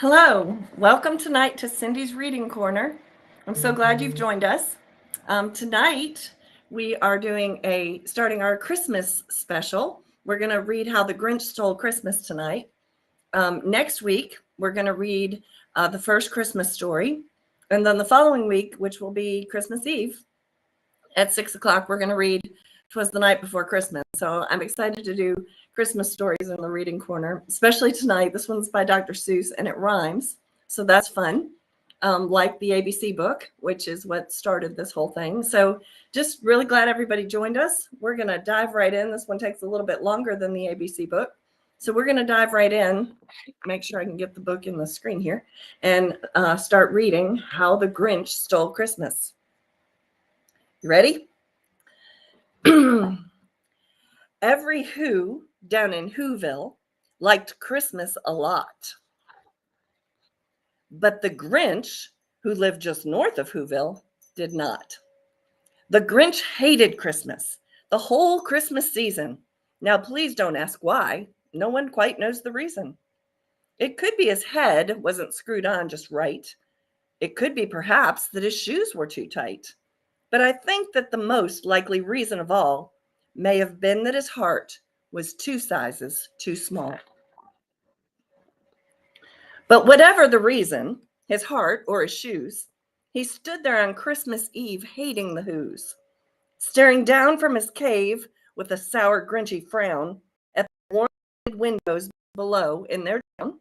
Hello, welcome tonight to Cindy's Reading Corner. I'm so glad you've joined us. Tonight we are starting our Christmas special. We're going to read How the Grinch Stole Christmas tonight. Next week we're going to read the first Christmas story, and then the following week, which will be Christmas Eve at 6 o'clock, we're going to read 'Twas the Night Before Christmas. So I'm excited to do Christmas stories in the reading corner, especially tonight. This one's by Dr. Seuss and it rhymes, so that's fun. Like the ABC book, which is what started this whole thing. So just really glad everybody joined us. We're going to dive right in. This one takes a little bit longer than the ABC book. So we're going to dive right in, make sure I can get the book in the screen here, and start reading How the Grinch Stole Christmas. You ready? Every Who down in Whoville liked Christmas a lot. But the Grinch, who lived just north of Whoville, did not. The Grinch hated Christmas, the whole Christmas season. Now, please don't ask why. No one quite knows the reason. It could be his head wasn't screwed on just right. It could be perhaps that his shoes were too tight. But I think that the most likely reason of all may have been that his heart was 2 sizes too small. But whatever the reason, his heart or his shoes, he stood there on Christmas Eve hating the Whos, staring down from his cave with a sour, grinchy frown at the warm windows below in their town.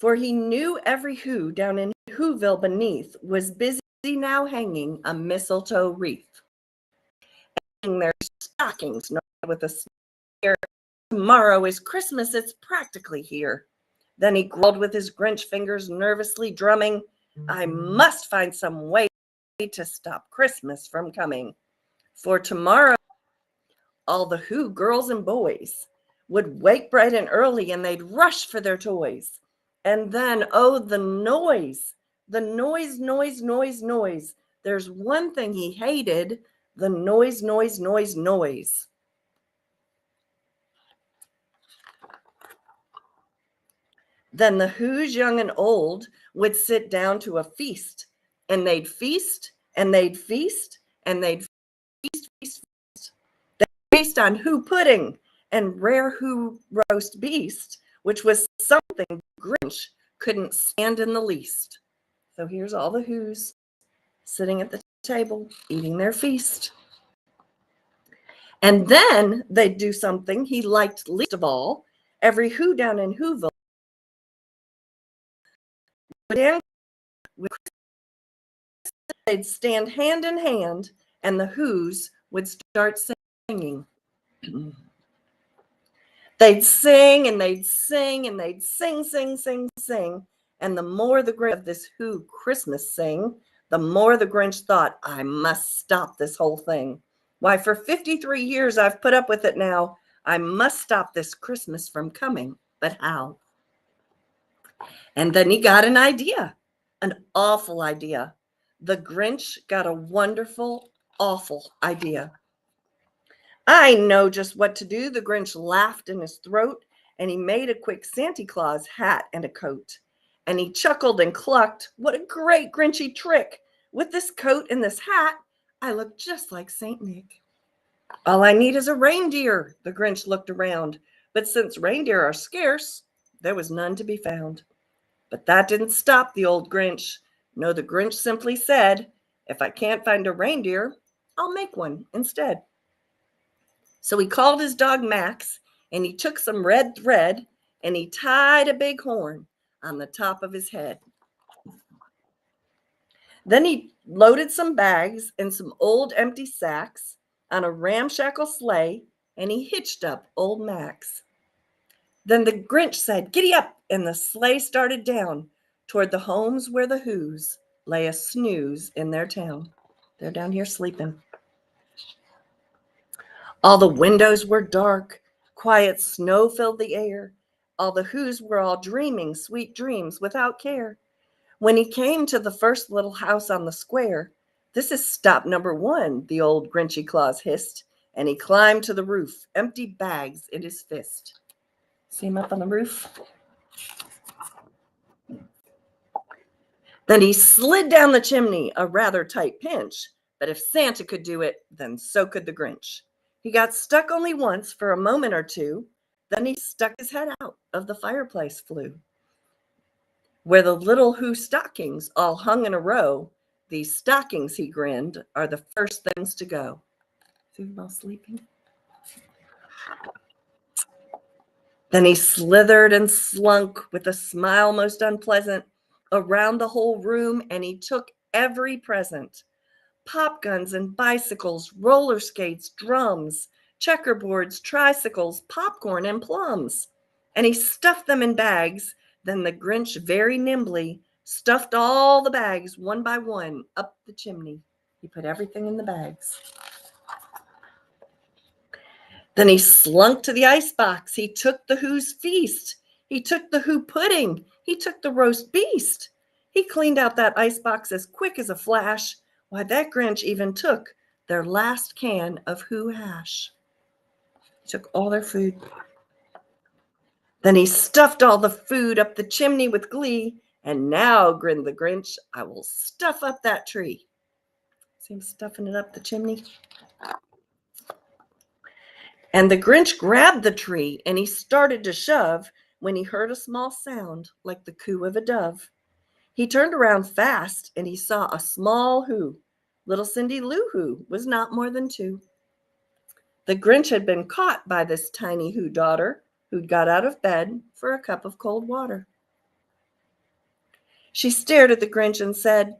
For he knew every Who down in Whoville beneath was busy now hanging a mistletoe wreath, hanging their stockings with a sneer. Tomorrow is Christmas, it's practically here. Then he growled with his Grinch fingers nervously drumming, I must find some way to stop Christmas from coming. For tomorrow, all the Who girls and boys would wake bright and early and they'd rush for their toys. And then, oh, the noise. There's one thing he hated, the noise. Then the Who's young and old would sit down to a feast, and they'd feast, and they'd feast, and they'd feast. They'd feast on Who pudding and rare Who roast beast, which was something Grinch couldn't stand in the least. So here's all the Who's sitting at the table, eating their feast. And then they'd do something he liked least of all. Every Who down in Whoville they'd stand hand in hand, and the Who's would start singing. They'd sing and they'd sing and they'd sing. And the more the Grinch of this Who Christmas sing, the more the Grinch thought, I must stop this whole thing. Why, for 53 years I've put up with it now. I must stop this Christmas from coming. But how? And then he got an idea, an awful idea. The Grinch got a wonderful, awful idea. I know just what to do. The Grinch laughed in his throat, and he made a quick Santa Claus hat and a coat. And he chuckled and clucked, what a great Grinchy trick. With this coat and this hat, I look just like Saint Nick. All I need is a reindeer. The Grinch looked around, but since reindeer are scarce, there was none to be found. But that didn't stop the old Grinch. No, the Grinch simply said, if I can't find a reindeer, I'll make one instead. So he called his dog Max, and he took some red thread, and he tied a big horn on the top of his head. Then he loaded some bags and some old empty sacks on a ramshackle sleigh, and he hitched up old Max. Then the Grinch said, giddy up, and the sleigh started down toward the homes where the Who's lay a snooze in their town. They're down here sleeping. All the windows were dark, quiet snow filled the air. All the Who's were all dreaming sweet dreams without care. When he came to the first little house on the square, this is stop number 1, the old Grinchy Claus hissed, and he climbed to the roof, empty bags in his fist. See him up on the roof? Then he slid down the chimney, a rather tight pinch. But if Santa could do it, then so could the Grinch. He got stuck only once for a moment or two. Then he stuck his head out of the fireplace flue. Where the little Who stockings all hung in a row, these stockings, he grinned, are the first things to go. See them all sleeping? Then he slithered and slunk with a smile most unpleasant around the whole room, and he took every present: pop guns and bicycles, roller skates, drums, checkerboards, tricycles, popcorn, and plums. And he stuffed them in bags. Then the Grinch very nimbly stuffed all the bags one by one up the chimney. He put everything in the bags. Then he slunk to the icebox. He took the Who's feast. He took the Who pudding. He took the roast beast. He cleaned out that icebox as quick as a flash. Why, that Grinch even took their last can of Who hash. He took all their food. Then he stuffed all the food up the chimney with glee. And now, grinned the Grinch, I will stuff up that tree. See him stuffing it up the chimney? And the Grinch grabbed the tree and he started to shove when he heard a small sound like the coo of a dove. He turned around fast and he saw a small Who. Little Cindy Lou Who was not more than 2. The Grinch had been caught by this tiny Who daughter who'd got out of bed for a cup of cold water. She stared at the Grinch and said,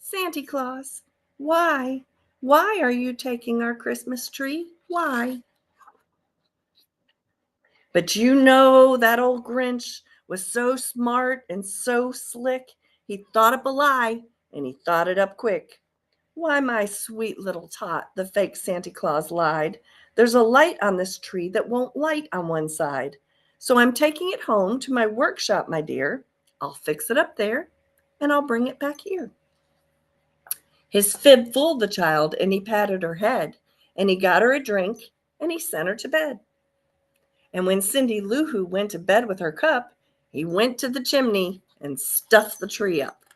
"Santa Claus, why? Why are you taking our Christmas tree? Why?" But you know that old Grinch was so smart and so slick, he thought up a lie, and he thought it up quick. "Why, my sweet little tot," the fake Santa Claus lied, "there's a light on this tree that won't light on one side. So I'm taking it home to my workshop, my dear. I'll fix it up there, and I'll bring it back here." His fib fooled the child, and he patted her head, and he got her a drink, and he sent her to bed. And when Cindy Lou Who went to bed with her cup, he went to the chimney and stuffed the tree up.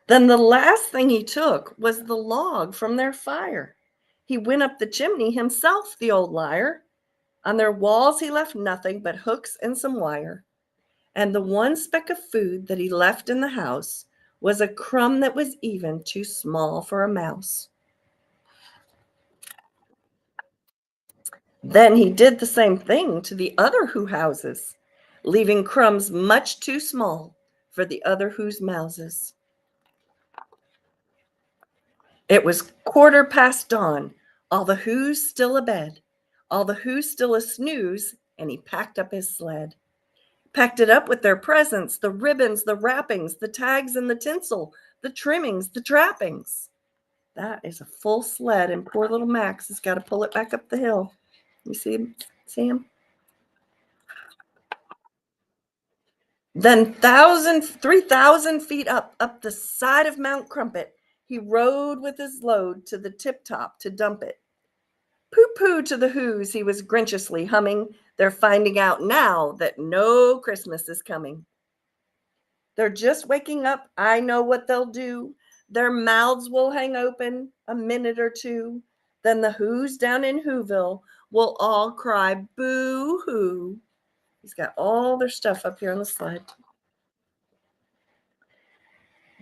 Then the last thing he took was the log from their fire. He went up the chimney himself, the old liar. On their walls he left nothing but hooks and some wire. And the one speck of food that he left in the house was a crumb that was even too small for a mouse. Then he did the same thing to the other Who houses, leaving crumbs much too small for the other Who's mouses. It was 1/4 past dawn, all the Who's still abed, all the Who's still a snooze, and he packed up his sled. Packed it up with their presents, the ribbons, the wrappings, the tags and the tinsel, the trimmings, the trappings. That is a full sled, and poor little Max has got to pull it back up the hill. You see him? See him? Then 3,000 feet up the side of Mount Crumpet, he rode with his load to the tip top to dump it. Pooh-pooh to the Who's, he was grinchiously humming. They're finding out now that no Christmas is coming. They're just waking up. I know what they'll do. Their mouths will hang open a minute or two. Then the Who's down in Whoville will all cry boo-hoo. He's got all their stuff up here on the slide.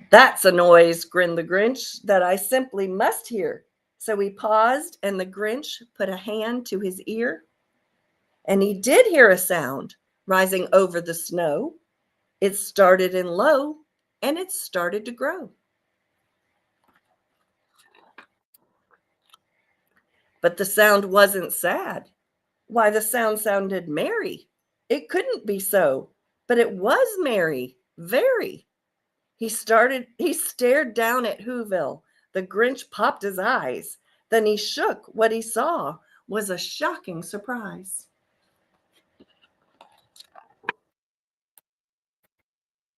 "That's a noise," grinned the Grinch, "that I simply must hear." So he paused, and the Grinch put a hand to his ear. And he did hear a sound rising over the snow. It started in low, and it started to grow. But the sound wasn't sad. Why, the sound sounded merry. It couldn't be so, but it was merry, very. He stared down at Whoville. The Grinch popped his eyes. Then he shook. What he saw was a shocking surprise.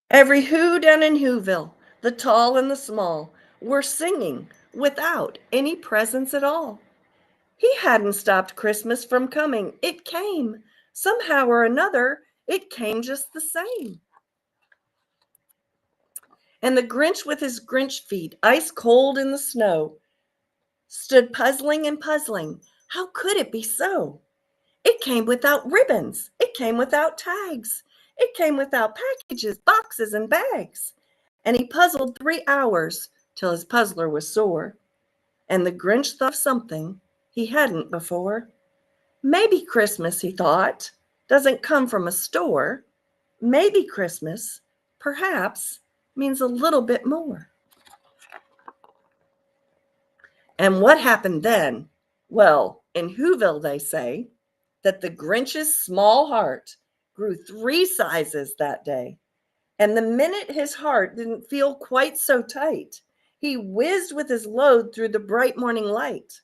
Every Who down in Whoville, the tall and the small, were singing without any presents at all. He hadn't stopped Christmas from coming. It came. Somehow or another, it came just the same. And the Grinch with his Grinch feet, ice cold in the snow, stood puzzling and puzzling. How could it be so? It came without ribbons. It came without tags. It came without packages, boxes, and bags. And he puzzled 3 hours till his puzzler was sore. And the Grinch thought of something he hadn't before. Maybe Christmas, he thought, doesn't come from a store. Maybe Christmas, perhaps, means a little bit more. And what happened then? Well, in Whoville, they say that the Grinch's small heart grew 3 sizes that day. And the minute his heart didn't feel quite so tight, he whizzed with his load through the bright morning light.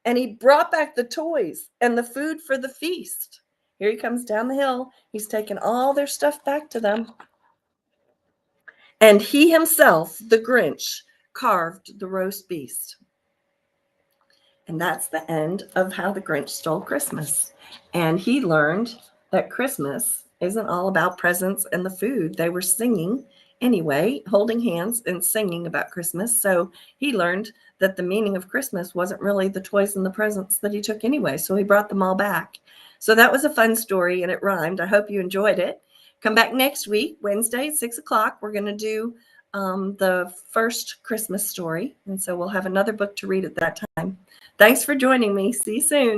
And he brought back the toys and the food for the feast. Here he comes down the hill. He's taken all their stuff back to them. And he himself, the Grinch, carved the roast beast. And that's the end of How the Grinch Stole Christmas. And he learned that Christmas isn't all about presents and the food. They were singing anyway, holding hands and singing about Christmas. So he learned that the meaning of Christmas wasn't really the toys and the presents that he took anyway. So he brought them all back. So that was a fun story and it rhymed. I hope you enjoyed it. Come back next week, Wednesday at 6 o'clock. We're going to do the first Christmas story. And so we'll have another book to read at that time. Thanks for joining me. See you soon.